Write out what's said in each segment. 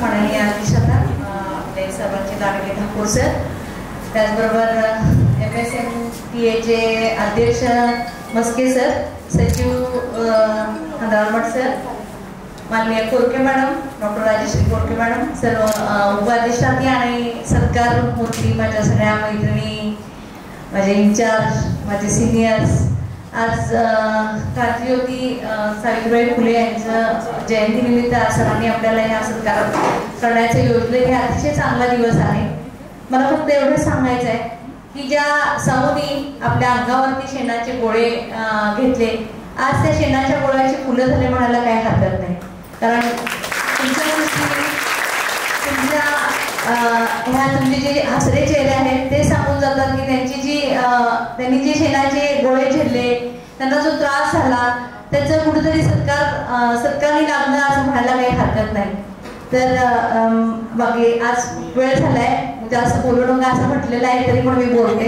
माननीय अध्यक्षता आपले सर्वांचे लाडके ठाकूर सर, त्याचबरोबर MSMPAचे अध्यक्ष मस्के सर, सचिव हंदाळमठ सर, माननीय कोरके मॅडम, डॉक्टर राजेश्री कोरके मॅडम, सर्व उपाध्यक्षाती आणि सत्कार मूर्ती, माझ्या सगळ्या मैत्रिणी, माझे इंचार्ज, माझे सिनियर्स, आज क्रांतिज्योती सावित्रीबाई फुले यांचं जयंतीनिमित्त सरांनी आपल्याला ह्या सत्कार करण्याचं योजले. हे अतिशय चांगला दिवस आहे. मला फक्त एवढं सांगायचं आहे की ज्या साऊनी आपल्या अंगावरती शेणाचे गोळे घेतले, आज त्या शेणाच्या गोळ्याची फुलं झाले म्हणायला काही हरकत नाही. कारण तुमचे जे हसरे चेहरे आहेत ते सांगून जातात की त्यांनी जे शेणाचे गोळे झेलले, त्यांना जो त्रास झाला त्याचं कुठेतरी सत्कारणी लागणं असं म्हणायला काही हरकत नाही. तर बाकी आज वेळ झालाय, जास्त बोलू नका असं म्हटलेलं आहे, तरी पण मी बोलते.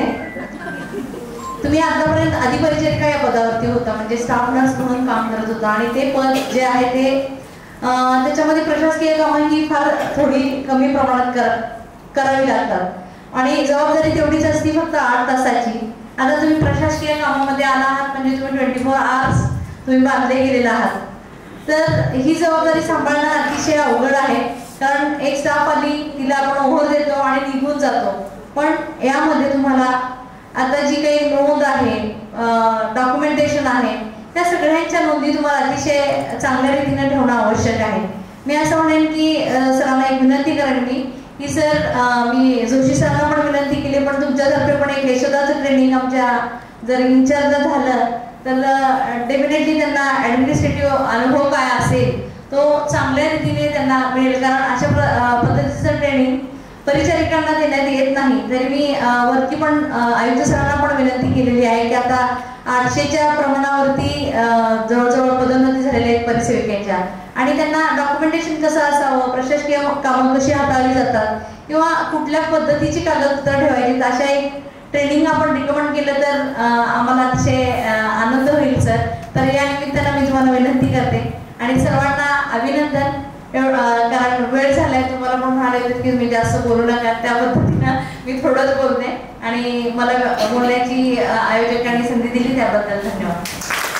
तुम्ही आतापर्यंत अधिपरिचरिका या पदावरती होता, म्हणजे स्टाफ नर्स म्हणून काम करत होता, आणि ते पद जे आहे ते त्याच्यामध्ये प्रशासकीय कामं ही फार थोडी कमी प्रमाणात करावी लागतात आणि जबाबदारी तेवढीच असती, फक्त 8 तासाची. आता तुम्ही प्रशासकीय कामामध्ये आला आहात म्हणजे तुम्ही 24 आवर्स तुम्ही बांधले गेलेले आहात. तर ही जबाबदारी सांभाळणं अतिशय अवघड आहे. कारण एक स्टाफ आली, तिला आपण ओव्हर देतो आणि निघून जातो. पण यामध्ये तुम्हाला आता जी काही नोंद आहे, डॉक्युमेंटेशन आहे, त्या सगळ्यांच्या नोंदी तुम्हाला अतिशय चांगल्या रीतीने ठेवणं आवश्यक आहे. मी असं म्हणेन की सरांना एक विनंती करेन मी की सर, मी जोशी सरांना पण विनंती केली, पण तुमच्यातर्फे पण एक यशोदाचं ट्रेनिंग आमच्या जर इंचार्ज झालं तर डेफिनेटली त्यांना ॲडमिनिस्ट्रेटिव्ह अनुभव काय असेल तो चांगल्या रीतीने त्यांना मिळेल. कारण अशा पद्धतीचं ट्रेनिंग परिचारिकांना देण्यात येत नाही. तरी मी वरती पण आयुक्त सरांना पण विनंती केलेली आहे की आता 800च्या प्रमाणावरती जवळजवळ पदोन्नती झालेल्या आहेत परिसेविकेच्या, आणि त्यांना डॉक्युमेंटेशन कसं असावं, प्रशासकीय कामं कशी हाताळली जातात किंवा कुठल्या पद्धतीची कागदपत्र ठेवायची, अशा एक ट्रेनिंग आपण रिकमेंड केलं तर आम्हाला अतिशय आनंद होईल सर. तर या निमित्तानं मी तुम्हाला विनंती करते आणि सर्वांना अभिनंदन. कारण वेळ झालाय, तुम्हाला पण म्हणाले की मी जास्त बोलू नका, त्या पद्धतीनं मी थोडंच बोलते आणि मला बोलण्याची आयोजकांनी संधी दिली त्याबद्दल धन्यवाद.